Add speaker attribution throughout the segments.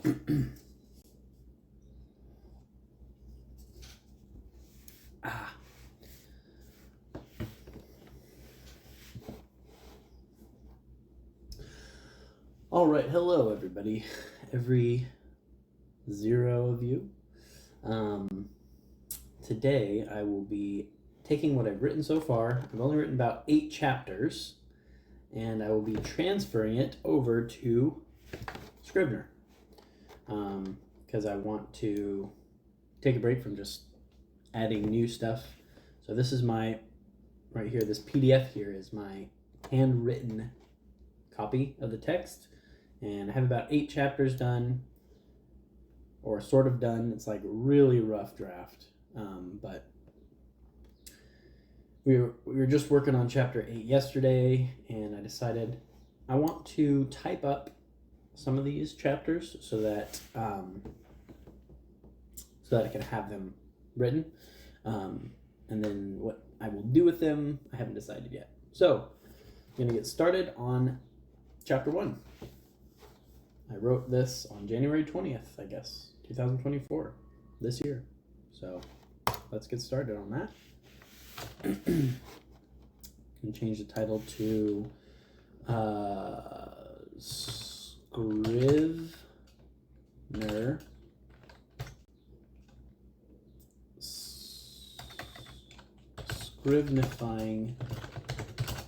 Speaker 1: All right, hello everybody, every zero of you. Today I will be taking what I've written so far. I've only written about 8 chapters, and I will be transferring it over to Scrivener because I want to take a break from just adding new stuff. So this is my, right here, this PDF here is my handwritten copy of the text, and I have about 8 chapters done, or sort of done. It's like a really rough draft, but we were just working on chapter 8 yesterday, and I decided I want to type up some of these chapters so that I can have them written, and then what I will do with them I haven't decided yet. So I'm gonna get started on chapter 1. I wrote this on January 20th, I guess, 2024, this year. So let's get started on that. And change the title to Scrivener Scrivenifying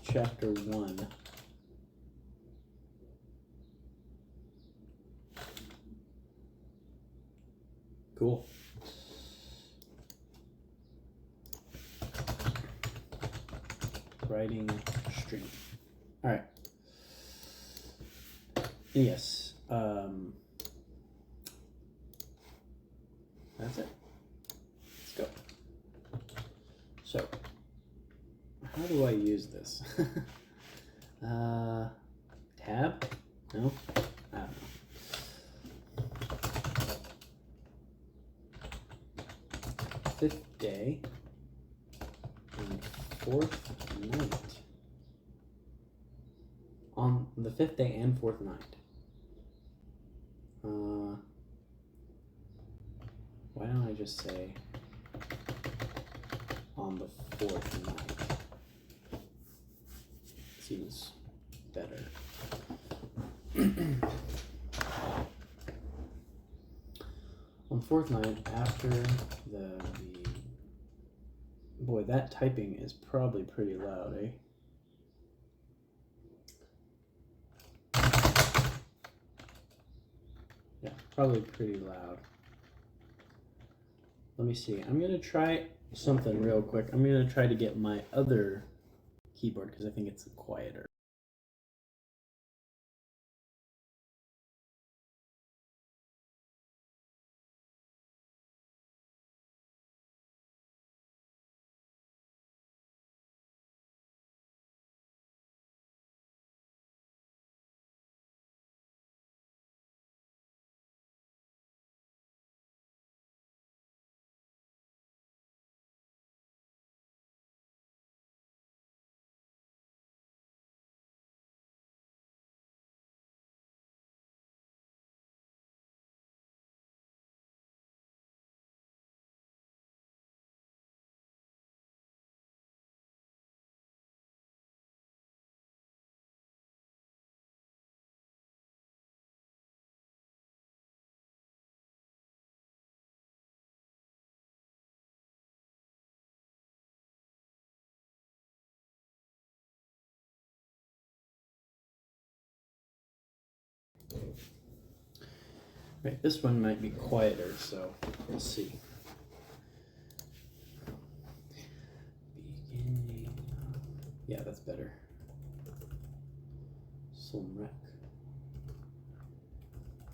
Speaker 1: Chapter 1. Cool. Writing stream. All right. Yes. That's it. Let's go. So, how do I use this? Tab? No? I don't know. Fifth day and fourth night. On the 5th day and 4th night. Why don't I just say on the 4th night? Seems better. On 4th night, after the boy, that typing is probably pretty loud, eh? Yeah, probably pretty loud. Let me see. I'm gonna try something real quick. I'm gonna try to get my other keyboard because I think it's quieter. Right, this one might be quieter, so we'll see. Beginning. Yeah, that's better. Solmrek.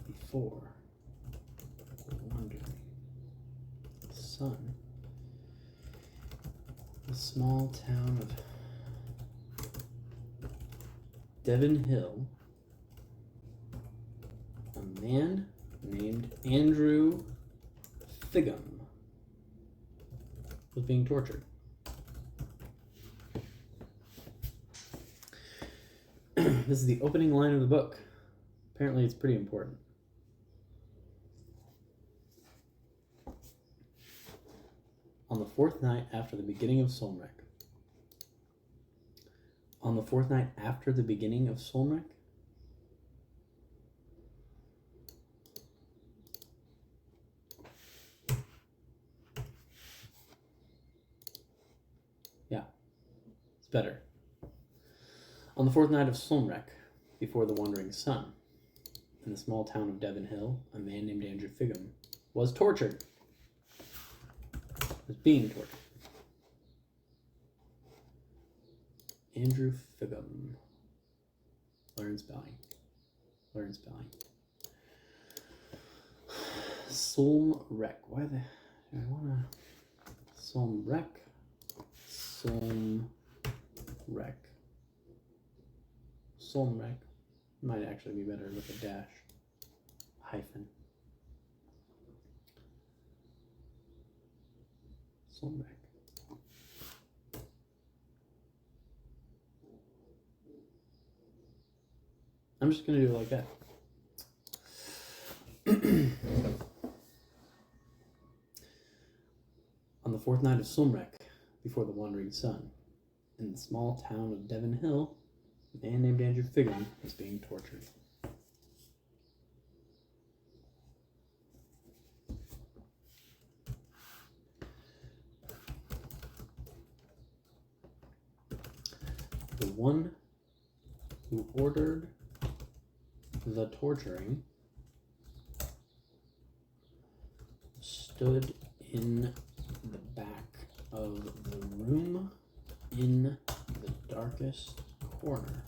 Speaker 1: Before. Wandering. Sun. The small town of Devon Hill. A man named Andrew Figham was being tortured. This is the opening line of the book. Apparently it's pretty important. On the fourth night after the beginning of Solmrek. On the fourth night after the beginning of Solmrek? Yeah, it's better. On the fourth night of Solmrek, before the wandering sun, in the small town of Devon Hill, a man named Andrew Figham was tortured. Was being tortured. Andrew Figham. Learn spelling. Learn spelling. Solmrek. Why the... I want to... Solmrek. Solmrek. Solmrek. Might actually be better with a dash. Hyphen. Solmrek. I'm just going to do it like that. On the fourth night of Solmrek, before the wandering sun, in the small town of Devon Hill, a man named Andrew Figham was being tortured. The one who ordered the torturing stood in the back of the room in the darkest corner,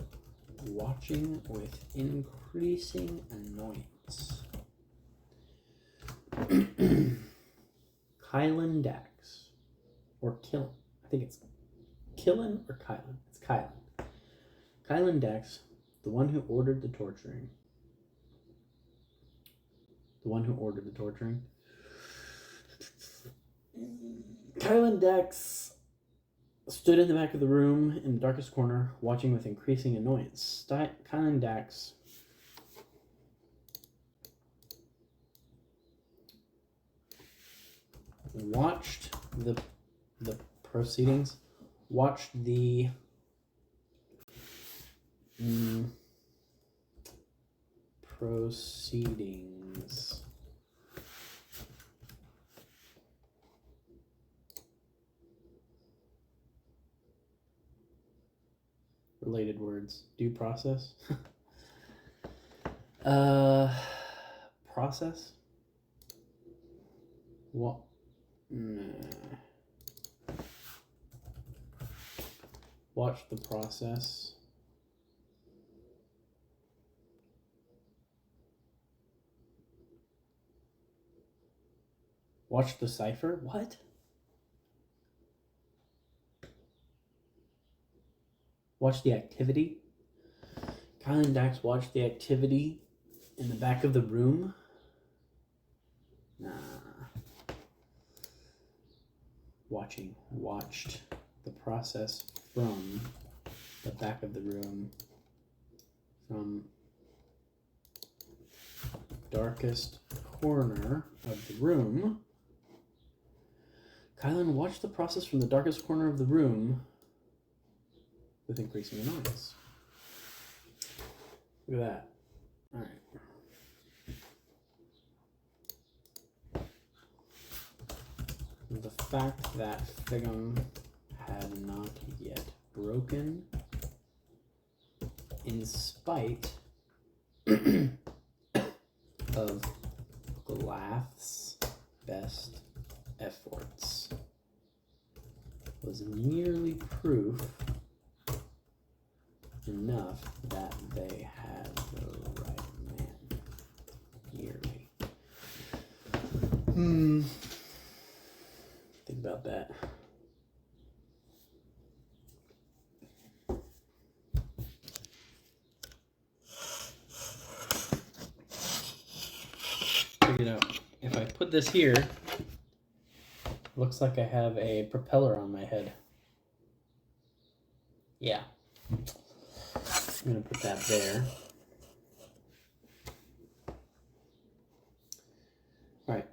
Speaker 1: watching with increasing annoyance. Kylan Dax, or Killen. I think it's Killen or Kylan. It's Kylan. Kylan Dax, the one who ordered the torturing. The one who ordered the torturing. Kylan Dax stood in the back of the room in the darkest corner, watching with increasing annoyance. Kylan Dax watched the proceedings, watched the proceedings. Related words. Due process. Process. What? Nah. Watch the process. Watch the cipher? What? Watch the activity? Kylan Dax watched the activity in the back of the room? Nah. Watched the process from the back of the room, from darkest corner of the room. Kylan watched the process from the darkest corner of the room with increasing annoyance. Look at that. All right. The fact that Figham had not yet broken, in spite of Glath's best efforts, was nearly proof enough that they had the right man. Nearly. Think about that. Check it out. If I put this here, it looks like I have a propeller on my head. Yeah. I'm going to put that there. Alright.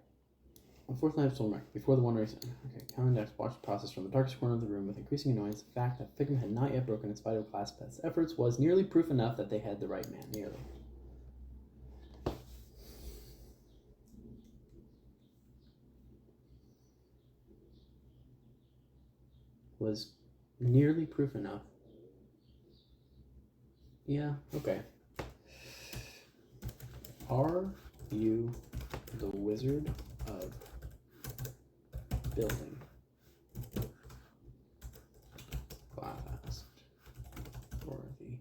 Speaker 1: On fourth night of Solmrek, before the wandering sun. Okay. Calendax watched the process from the darkest corner of the room with increasing annoyance. The fact that Figma had not yet broken its vital class best efforts was nearly proof enough that they had the right man. Nearly. Was nearly proof enough. Yeah, okay. Are you the Wizard of Building? Class for the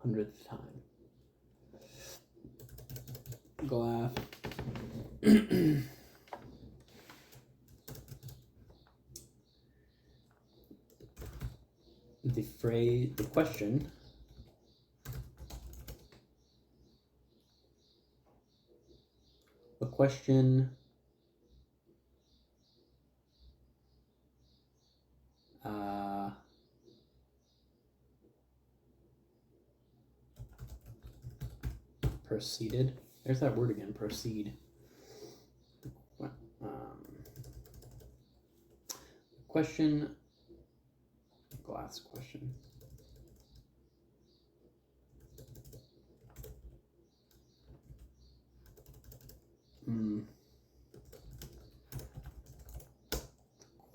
Speaker 1: 100th time. Glass. The question proceeded. There's that word again, proceed. Question, glass question.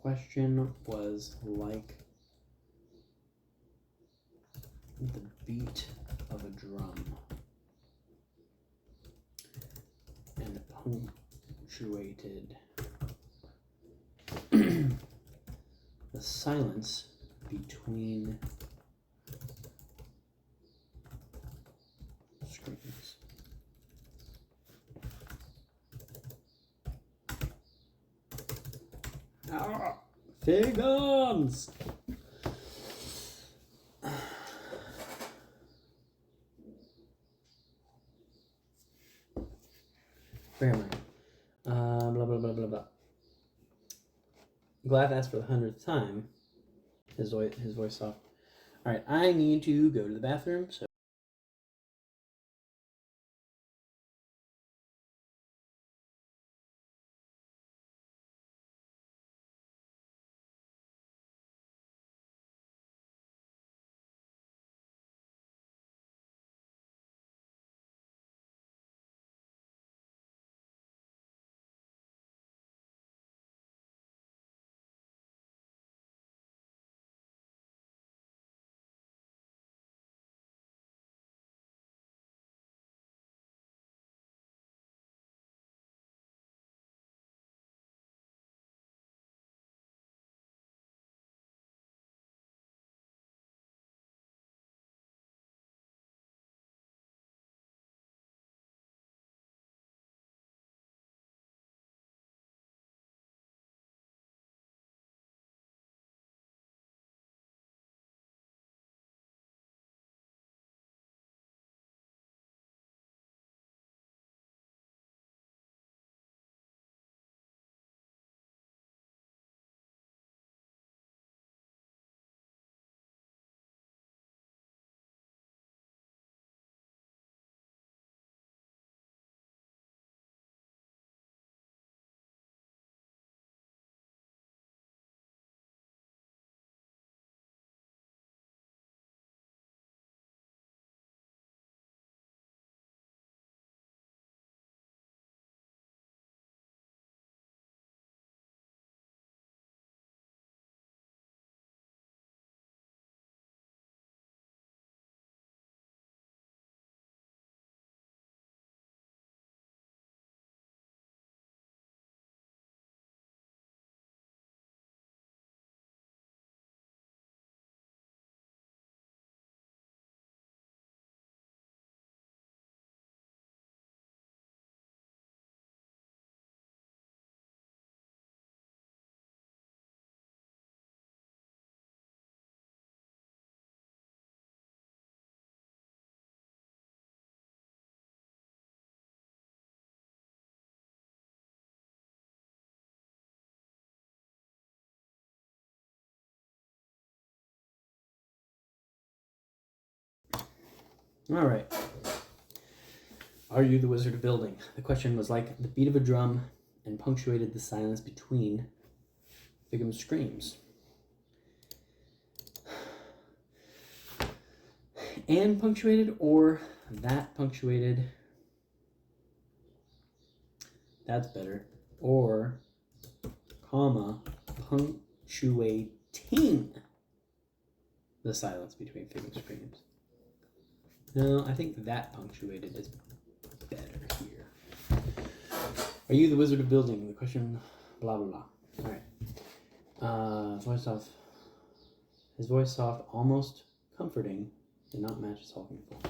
Speaker 1: Question was like the beat of a drum and punctuated the silence between screams. Ah, Figons! Where am I? Blah, blah, blah, blah, blah. Glath asked for the 100th time. His voice soft. Alright, I need to go to the bathroom, so. Alright. Are you the Wizard of Building? The question was like the beat of a drum and punctuated the silence between Bigum's screams. And punctuated, or that punctuated. That's better. Or, comma, punctuating the silence between Bigum's screams. No, I think that punctuated is better here. Are you the Wizard of Building? The question, blah, blah, blah. All right. Voice off. His voice soft, almost comforting, did not match his hulking form.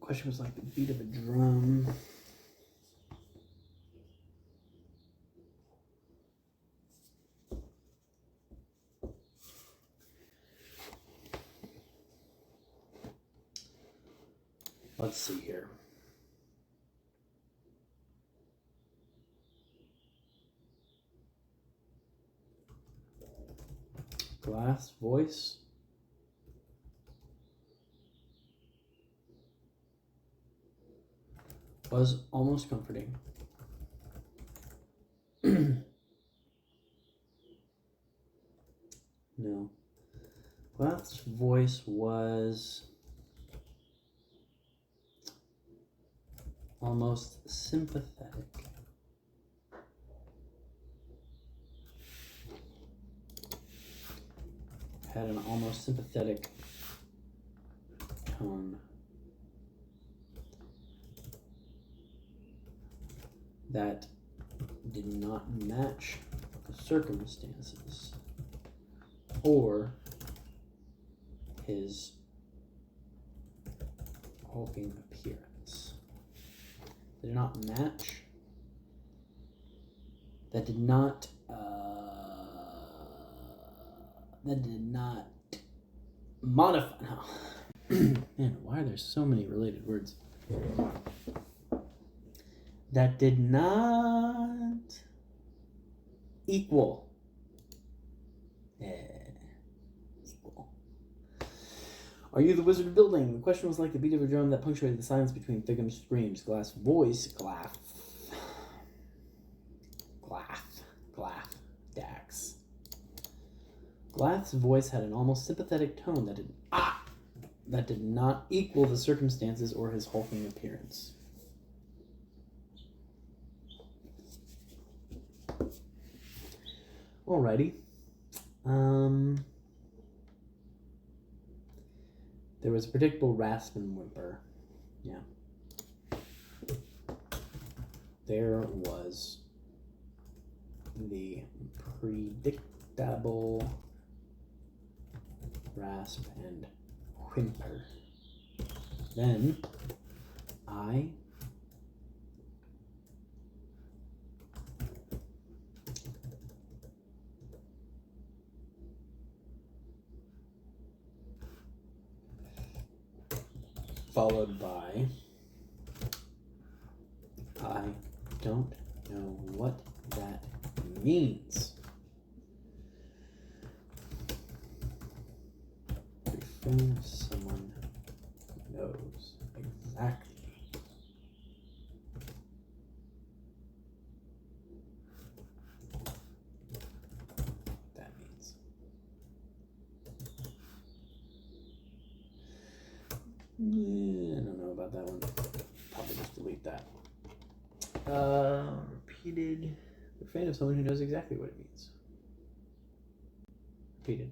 Speaker 1: Question was like the beat of a drum. Let's see here. Glass voice. Was almost comforting. No. Glass's voice was almost sympathetic. Had an almost sympathetic tone. That did not match the circumstances or his hulking appearance. They did not match. That did not modify. No. Man, why are there so many related words? That did not equal. Equal. Are you the Wizard of Building? The question was like the beat of a drum that punctuated the silence between Bigum's screams. Glass voice, Dax. Glass's voice had an almost sympathetic tone that did not equal the circumstances or his hulking appearance. Alrighty. There was a predictable rasp and whimper. Yeah. There was the predictable rasp and whimper. Then I followed by I don't know what that means. Refrain of someone who knows exactly what that means. I don't know about that one. Probably just delete that. Repeated. Refrain of someone who knows exactly what it means. Repeated.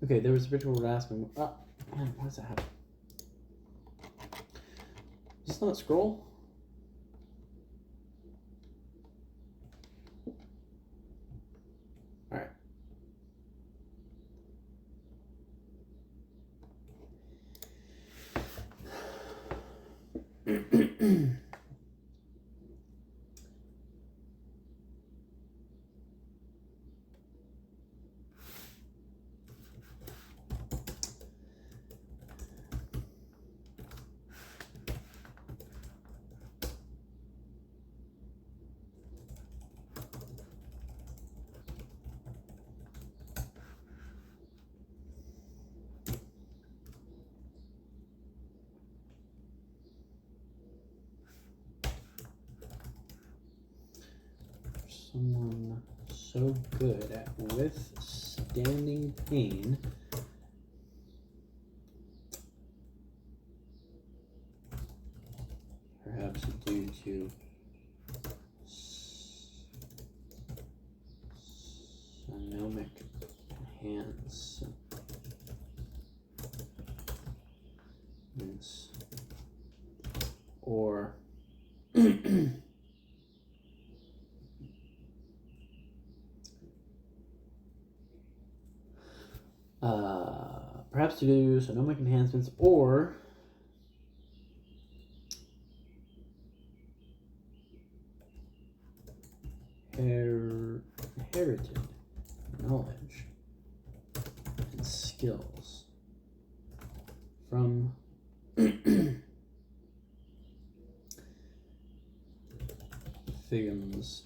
Speaker 1: Okay, there was a ritual rasp and man, why does that happen? Is this not scroll? Alright. Someone so good at withstanding pain, perhaps due to sonomic enhancements, or perhaps to do sonomic enhancements or inherited knowledge and skills from Figham's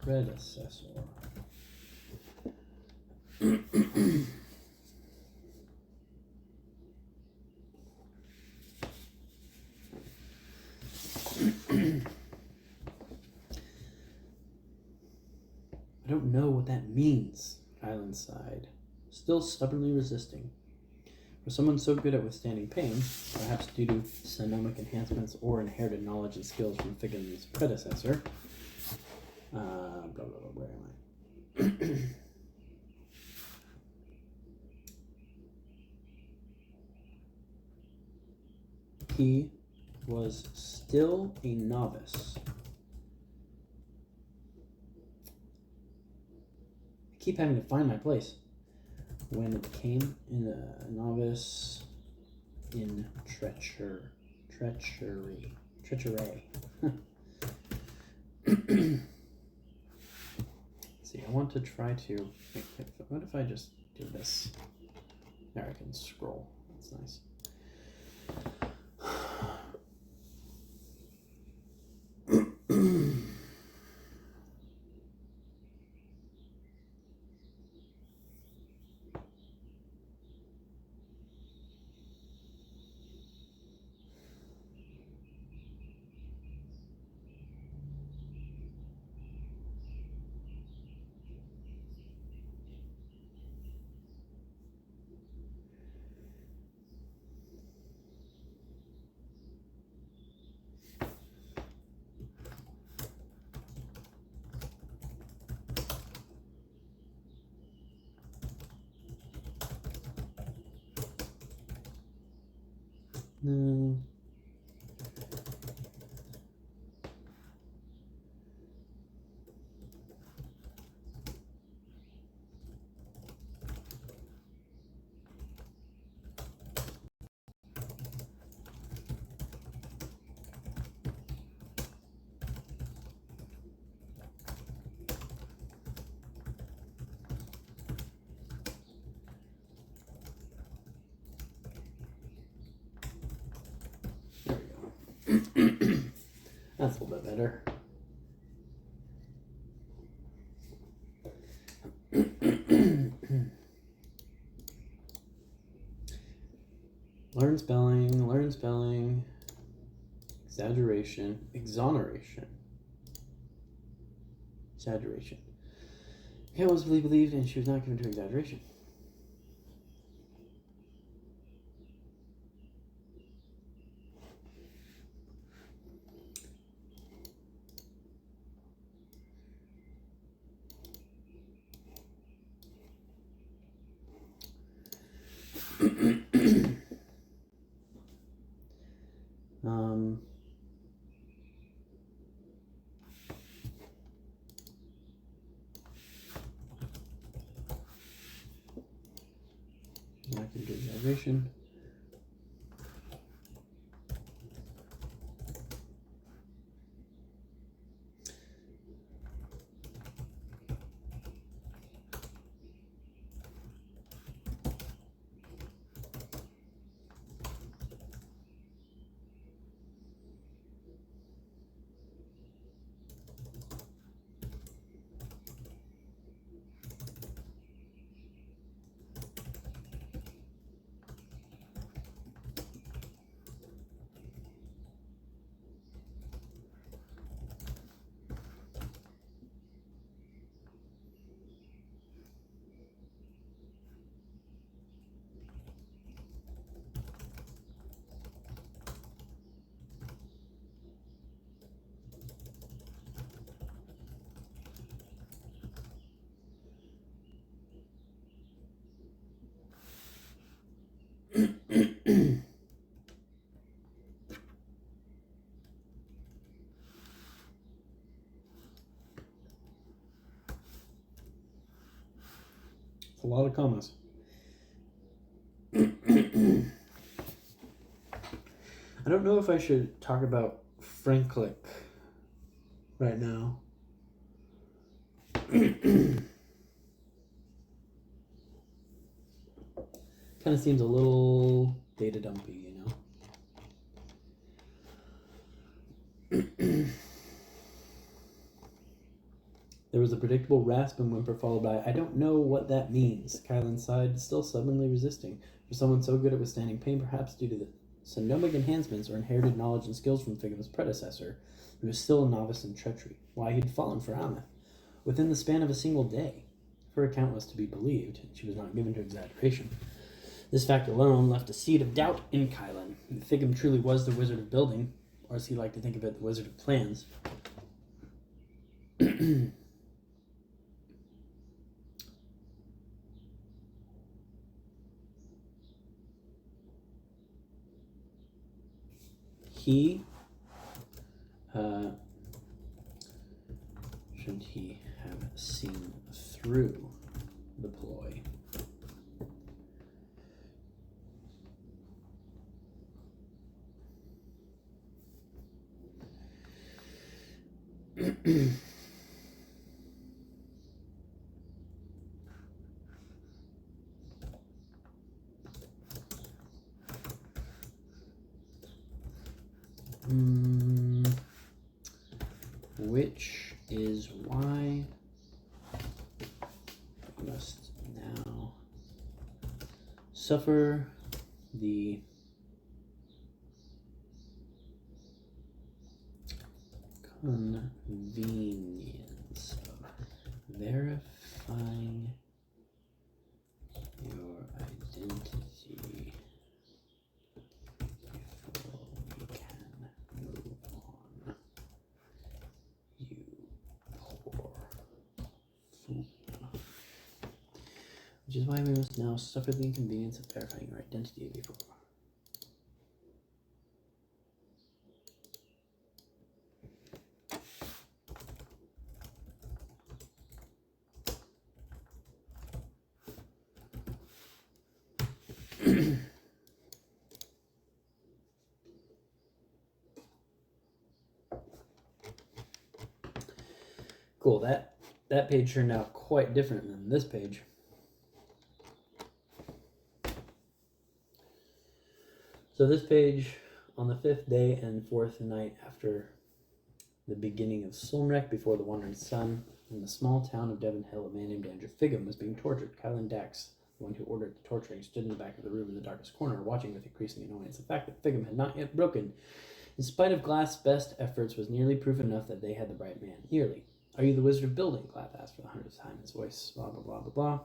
Speaker 1: predecessor. I don't know what that means, Island sighed, still stubbornly resisting. For someone so good at withstanding pain, perhaps due to sonomic enhancements or inherited knowledge and skills from Figham's predecessor, blah, blah, blah, where am I? He was still a novice. I keep having to find my place. When it came in a novice in treachery. See, I want to try to. What if I just do this? There, I can scroll. That's nice. No. That's a little bit better. Learn spelling, exaggeration, exoneration, exaggeration. Cat was believed, and she was not given to exaggeration. Not given to exaggeration. It's a lot of commas. I don't know if I should talk about Franklick right now. Kind of seems a little data dumpy, you know? There was a predictable rasp and whimper followed by, I don't know what that means. Kylan sighed, still stubbornly resisting. For someone so good at withstanding pain, perhaps due to the sonomic enhancements or inherited knowledge and skills from Figham's predecessor, he was still a novice in treachery. Why, he'd fallen for Ameth within the span of a single day. If her account was to be believed, she was not given to exaggeration. This fact alone left a seed of doubt in Kylan. If Figham truly was the wizard of building, or as he liked to think of it, the wizard of plans, shouldn't he have seen through the ploy? Which is why we must now suffer the convenience of verifying your identity before we can move on. You poor fool. Which is why we must now suffer the inconvenience of verifying your identity before. Cool, that page turned out quite different than this page. So this page, on the 5th day and 4th night after the beginning of Solmrek, before the wandering sun, in the small town of Devon Hill, a man named Andrew Figham was being tortured. Kylan Dax, the one who ordered the torturing, stood in the back of the room in the darkest corner, watching with increasing annoyance. The fact that Figham had not yet broken, in spite of Glass's best efforts, was nearly proof enough that they had the right man. Nearly. Are you the wizard of building? Glass asked for the 100th time. His voice, blah, blah, blah, blah, blah.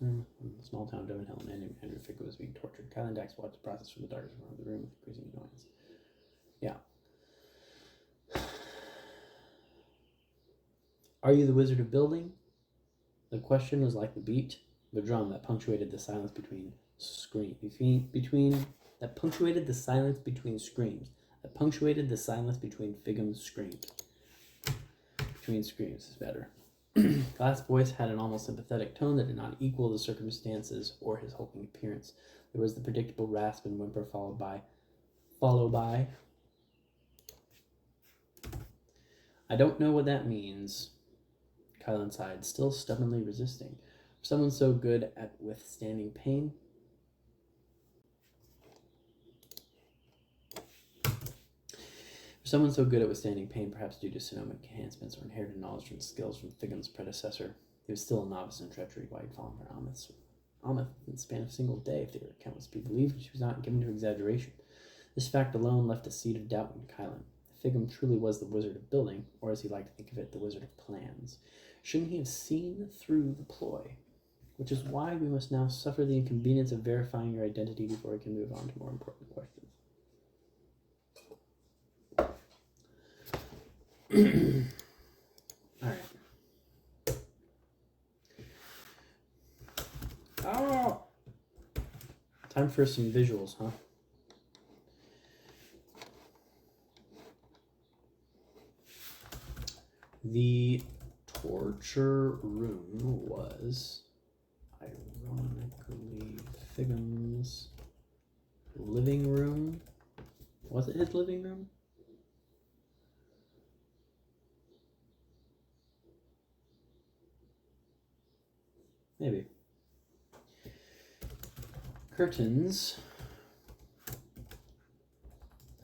Speaker 1: In the small town of Devon Hill, a man named Andrew Figham was being tortured. Kylan Dax watched the process from the darkest corner of the room with increasing annoyance. Yeah. Are you the wizard of building? The question was like the beat of a drum that punctuated the silence between screams. That punctuated the silence between screams. That punctuated the silence between Figham's screams. Between screams is better. Glass' voice had an almost sympathetic tone that did not equal the circumstances or his hulking appearance. There was the predictable rasp and whimper followed by, I don't know what that means. Kylan sighed, still stubbornly resisting. For someone so good at withstanding pain, perhaps due to sonomic enhancements or inherited knowledge and skills from Figham's predecessor, he was still a novice in treachery. Why he'd fallen for Ameth in the span of a single day, if the account was to be believed, she was not given to exaggeration. This fact alone left a seed of doubt in Kylan. If Figham truly was the wizard of building, or as he liked to think of it, the wizard of plans, shouldn't he have seen through the ploy? Which is why we must now suffer the inconvenience of verifying your identity before we can move on to more important questions. Alright. Oh! Time for some visuals, huh? The torture room was Ironically, Figham's living room. Was it his living room? Maybe. Curtains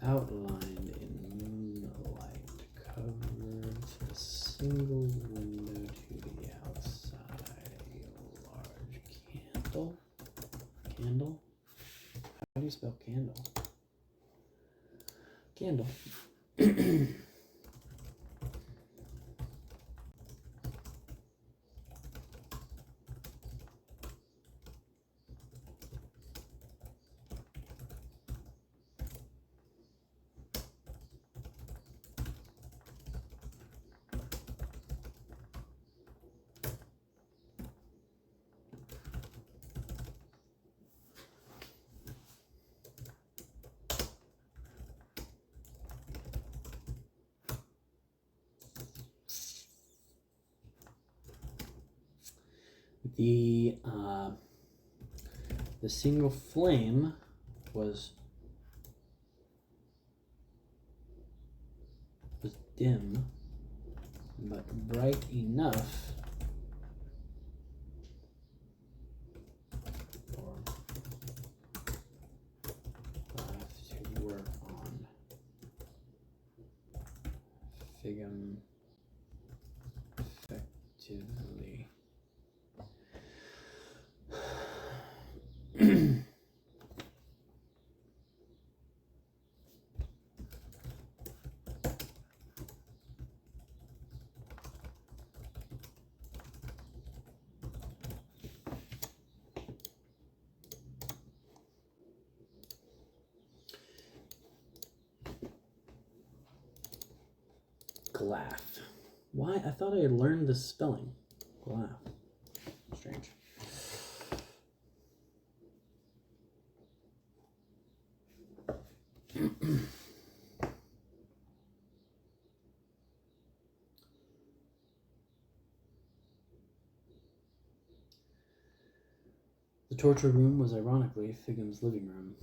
Speaker 1: outlined in moonlight covered a single window to the outside. A large candle. Candle? How do you spell candle? Candle. The single flame was dim, but bright enough for Laugh to work on. Figham effectively. Glaff. Why? I thought I had learned the spelling. Glaff. Strange. The torture room was ironically Figham's living room.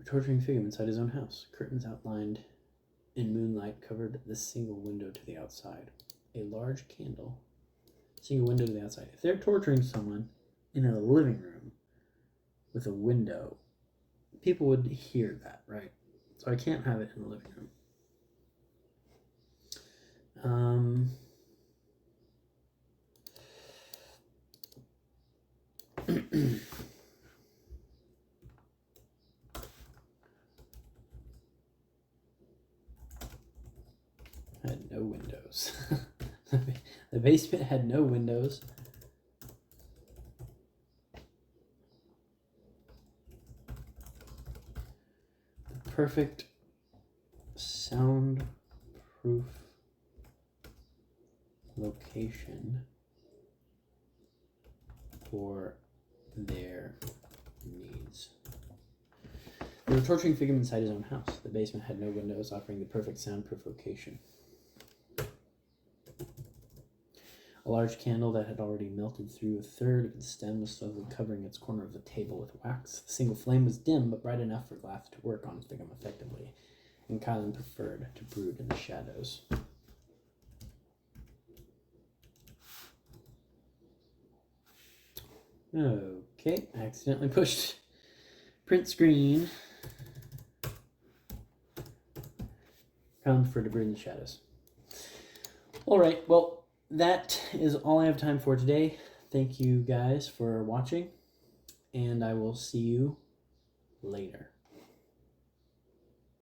Speaker 1: Torturing Figham inside his own house. Curtains outlined in moonlight covered the single window to the outside. A large candle. Single window to the outside. If they're torturing someone in a living room with a window, people would hear that, right? So I can't have it in the living room. Had no windows. The basement had no windows. The perfect soundproof location for their needs. They were torturing Figham inside his own house. The basement had no windows, offering the perfect soundproof location. A large candle that had already melted through a third of its stem was slowly covering its corner of the table with wax. The single flame was dim, but bright enough for Glaff to work on Figham effectively, and Kylan preferred to brood in the shadows. Okay, I accidentally pushed print screen. Kylan preferred to brood in the shadows. All right, well, that is all I have time for today. Thank you guys for watching, and I will see you later.